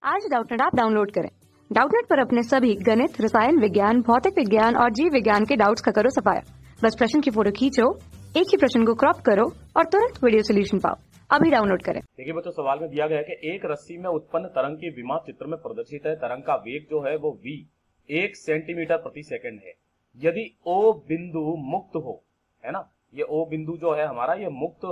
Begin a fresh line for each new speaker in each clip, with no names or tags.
आज Doubtnut app download करें। Doubtnut पर अपने सभी गणित, रसायन विज्ञान, भौतिक विज्ञान और जीव विज्ञान के डाउट्स का करो सफाया। बस प्रश्न की फोटो खींचो, एक ही प्रश्न को क्रॉप करो और तुरंत वीडियो सोल्यूशन पाओ। अभी डाउनलोड करें।
देखिए बच्चों, सवाल में दिया गया है कि एक रस्सी में उत्पन्न तरंग की विमा चित्र में प्रदर्शित है। तरंग का वेग जो है वो v 1 सेंटीमीटर प्रति सेकंड है। यदि O बिंदु मुक्त हो, है ना, ये O बिंदु जो है हमारा ये मुक्त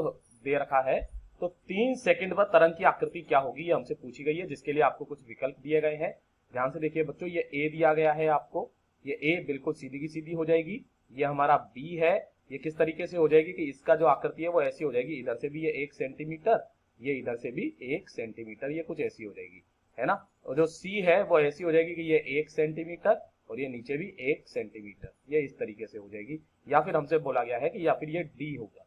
दे रखा है, तो 3 सेकंड पर तरंग की आकृति क्या होगी ये हमसे पूछी गई है, जिसके लिए आपको कुछ विकल्प दिए गए हैं। ध्यान से देखिए बच्चों, ये A दिया गया है आपको, ये A बिल्कुल सीधी की सीधी हो जाएगी। ये हमारा B है, ये किस तरीके से हो जाएगी कि इसका जो आकृति है वो ऐसी हो जाएगी, इधर से भी ये 1 सेंटीमीटर, ये इधर से भी 1 सेंटीमीटर, ये कुछ ऐसी हो जाएगी, है ना। और जो C है वो ऐसी हो जाएगी कि ये 1 सेंटीमीटर और ये नीचे भी 1 सेंटीमीटर, ये इस तरीके से हो जाएगी। या फिर हमसे बोला गया है कि या फिर ये D होगा,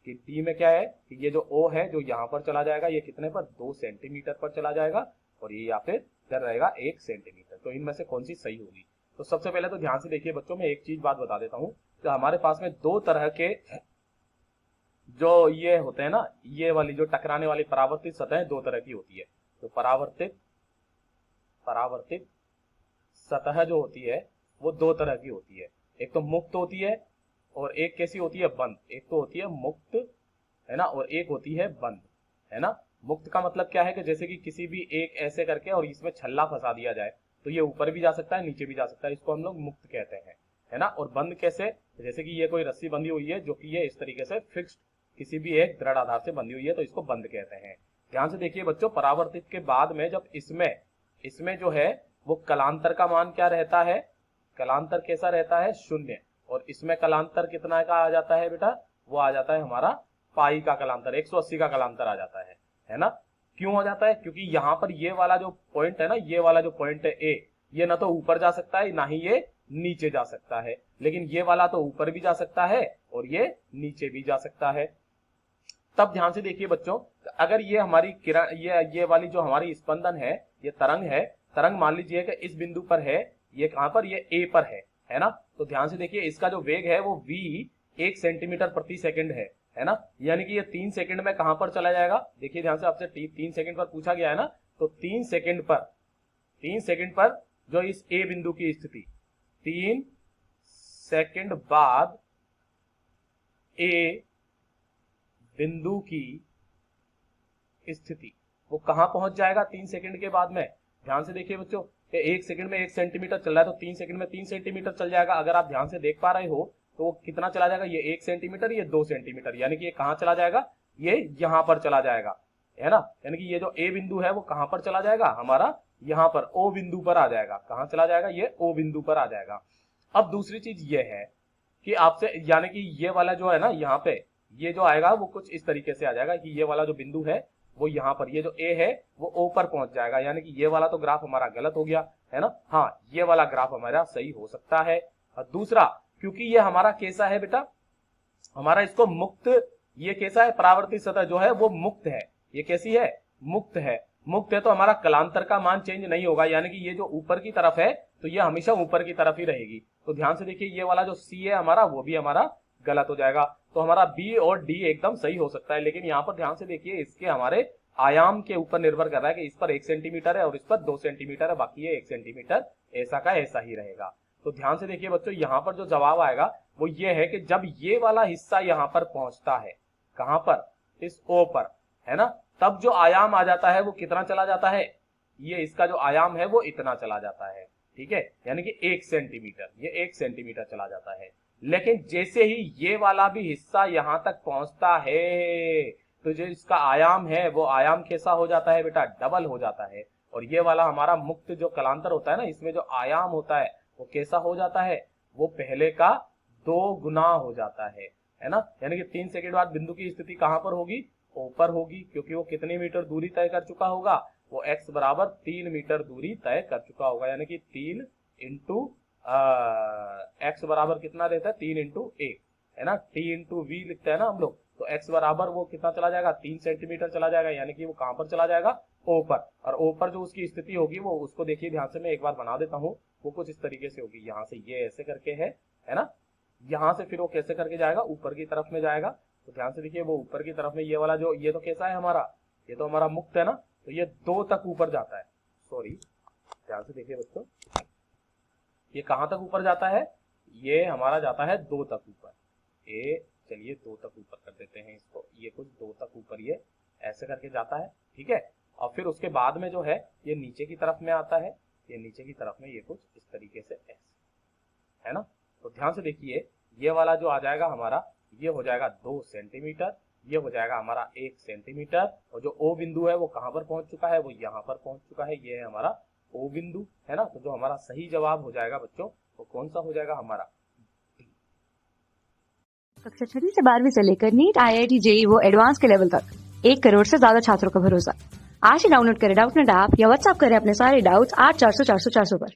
कि D में क्या है कि ये जो O है जो यहाँ पर चला जाएगा, ये कितने पर 2 सेंटीमीटर पर चला जाएगा, और ये या फिर इधर रहेगा 1 सेंटीमीटर। तो इनमें से कौन सी सही होगी? तो सबसे पहले तो ध्यान से देखिए बच्चों, मैं एक चीज बात बता देता हूँ कि हमारे पास में दो तरह के जो ये होते हैं ना, ये वाली जो टकराने वाली परावर्तित सतह दो तरह की होती है। तो परावर्तित सतह जो होती है वो दो तरह की होती है। एक तो मुक्त होती है और एक कैसी होती है, बंद। एक तो होती है मुक्त, है ना, और एक होती है बंद, है ना। मुक्त का मतलब क्या है कि जैसे कि किसी भी एक ऐसे करके और इसमें छल्ला फंसा दिया जाए तो ये ऊपर भी जा सकता है नीचे भी जा सकता है, इसको हम लोग मुक्त कहते हैं, है ना। और बंद कैसे, जैसे कि ये कोई रस्सी बंधी हुई है जो कि ये इस तरीके से फिक्स्ड किसी भी एक दृढ़ आधार से बंधी हुई है, तो इसको बंद कहते हैं। ध्यान से देखिए बच्चों, परावर्तित के बाद में जब इसमें जो है वो कलांतर का मान क्या रहता है, कलांतर कैसा रहता है, 0। और इसमें कलांतर कितना का आ जाता है बेटा, वो आ जाता है हमारा पाई का कलांतर, 180 का कलांतर आ जाता है ना। क्यों हो जाता है? क्योंकि यहाँ पर ये वाला जो पॉइंट है ना, ये वाला जो पॉइंट है ए, ये ना तो ऊपर जा सकता है ना ही ये नीचे जा सकता है, लेकिन ये वाला तो ऊपर भी जा सकता है और ये नीचे भी जा सकता है। तब ध्यान से देखिए बच्चों, अगर ये हमारी किरण, ये वाली जो हमारी स्पंदन है, ये तरंग है, तरंग मान लीजिए कि इस बिंदु पर है, ये कहां पर, ये ए पर है ना। तो ध्यान से देखिए, इसका जो वेग है वो v 1 सेंटीमीटर प्रति सेकंड है ना। यानी कि ये 3 सेकंड में कहां पर चला जाएगा, देखिए ध्यान से, आपसे 3 सेकंड पर पूछा गया है ना, तो 3 सेकंड पर जो इस ए बिंदु की स्थिति, 3 सेकंड बाद ए बिंदु की स्थिति वो कहां पहुंच जाएगा 3 सेकंड के बाद में। ध्यान से देखिए बच्चों, 1 सेकंड में 1 सेंटीमीटर चल रहा है तो 3 सेकंड में 3 सेंटीमीटर चल जाएगा। अगर आप ध्यान से देख पा रहे हो तो वो कितना चला जाएगा, ये 1 सेंटीमीटर, ये 2 सेंटीमीटर, यानी कि ये कहां चला जाएगा, ये यहां पर चला जाएगा, है ना। यानी कि ये जो ए बिंदु है वो कहां पर चला जाएगा, हमारा यहां पर ओ बिंदु पर आ जाएगा। कहां चला जाएगा, ये ओ बिंदु पर आ जाएगा। अब दूसरी चीज ये है कि आपसे, यानी कि ये वाला जो है ना, यहाँ पे ये जो आएगा वो कुछ इस तरीके से आ जाएगा कि ये वाला जो बिंदु है वो यहाँ पर, ये जो ए है वो ओ पर पहुंच जाएगा। यानी कि ये वाला तो ग्राफ हमारा गलत हो गया, है ना। हाँ, ये वाला ग्राफ हमारा सही हो सकता है। और दूसरा, क्योंकि ये हमारा कैसा है बेटा, हमारा इसको मुक्त, ये कैसा है, परावर्तित सतह जो है वो मुक्त है। ये कैसी है, मुक्त है। मुक्त है तो हमारा कलांतर का मान चेंज नहीं होगा, यानी कि ये जो ऊपर की तरफ है तो ये हमेशा ऊपर की तरफ ही रहेगी। तो ध्यान से देखिए, ये वाला जो सी है हमारा वो भी हमारा गलत हो जाएगा। तो हमारा बी और डी एकदम सही हो सकता है, लेकिन यहाँ पर ध्यान से देखिए, इसके हमारे आयाम के ऊपर निर्भर कर रहा है कि इस पर 1 सेंटीमीटर है और इस पर 2 सेंटीमीटर है, बाकी ये 1 सेंटीमीटर ऐसा का ऐसा ही रहेगा। तो ध्यान से देखिए बच्चों, यहाँ पर जो जवाब आएगा वो ये है कि जब ये वाला हिस्सा यहाँ पर पहुंचता है, कहां पर, इस ओ पर, है ना, तब जो आयाम आ जाता है वो कितना चला जाता है, ये इसका जो आयाम है वो इतना चला जाता है, ठीक है, यानी कि 1 सेंटीमीटर, ये 1 सेंटीमीटर चला जाता है। लेकिन जैसे ही ये वाला भी हिस्सा यहां तक पहुंचता है तो जो इसका आयाम है वो आयाम कैसा हो जाता है बेटा, डबल हो जाता है। और ये वाला हमारा मुक्त जो कलांतर होता है ना, इसमें जो आयाम होता है वो कैसा हो जाता है, वो पहले का 2 गुना हो जाता है ना। यानी कि 3 सेकंड बाद बिंदु की स्थिति कहां पर होगी, ऊपर होगी, क्योंकि वो कितनी मीटर दूरी तय कर चुका होगा, वो x बराबर 3 मीटर दूरी तय कर चुका होगा। यानी कि 3 इंटू x बराबर कितना रहता है, 3 इंटू a, है ना, t इंटू v लिखते हैं ना हम लोग। तो x बराबर वो कितना चला जाएगा, 3 सेंटीमीटर चला जाएगा, यानी कि वो कहां पर चला जाएगा, ओ पर। और ओ पर जो उसकी स्थिति होगी वो, उसको देखिए ध्यान से, मैं एक बार बना देता हूँ, वो कुछ इस तरीके से होगी। यहाँ से ये ऐसे करके है ना, यहाँ से फिर वो कैसे करके जाएगा, ऊपर की तरफ में जाएगा। तो ध्यान से देखिए, वो ऊपर की तरफ में ये वाला जो, ये तो कैसा है हमारा, ये तो हमारा मुक्त है ना, तो ये 2 तक ऊपर जाता है, सॉरी सॉरी, ध्यान से देखिए बच्चों, ये कहाँ तक ऊपर जाता है, ये हमारा जाता है 2 तक ऊपर। चलिए 2 तक ऊपर कर देते हैं इसको, ये कुछ 2 तक ऊपर ये ऐसे करके जाता है, ठीक है। और फिर उसके बाद में जो है ये नीचे की तरफ में आता है, ये नीचे की तरफ में ये कुछ इस तरीके से ऐसे, है ना। तो ध्यान से देखिए, ये वाला जो आ जाएगा हमारा, ये हो जाएगा 2 सेंटीमीटर, ये हो जाएगा हमारा 1 सेंटीमीटर, और जो O बिंदु है वो कहाँ पर पहुंच चुका है, वो यहाँ पर पहुंच चुका है, ये है हमारा O बिंदु, है ना। तो जो हमारा सही जवाब हो जाएगा बच्चों, वो कौन सा हो जाएगा हमारा,
कक्षा 6 से 12वीं से लेकर नीट, IIT, JEE वो एडवांस के लेवल तक 1 करोड़ से ज्यादा छात्रों का भरोसा। आज ही डाउनलोड करें डाउटनेट ऐप या व्हाट्सएप करें अपने सारे डाउट्स 8400 400 400 पर।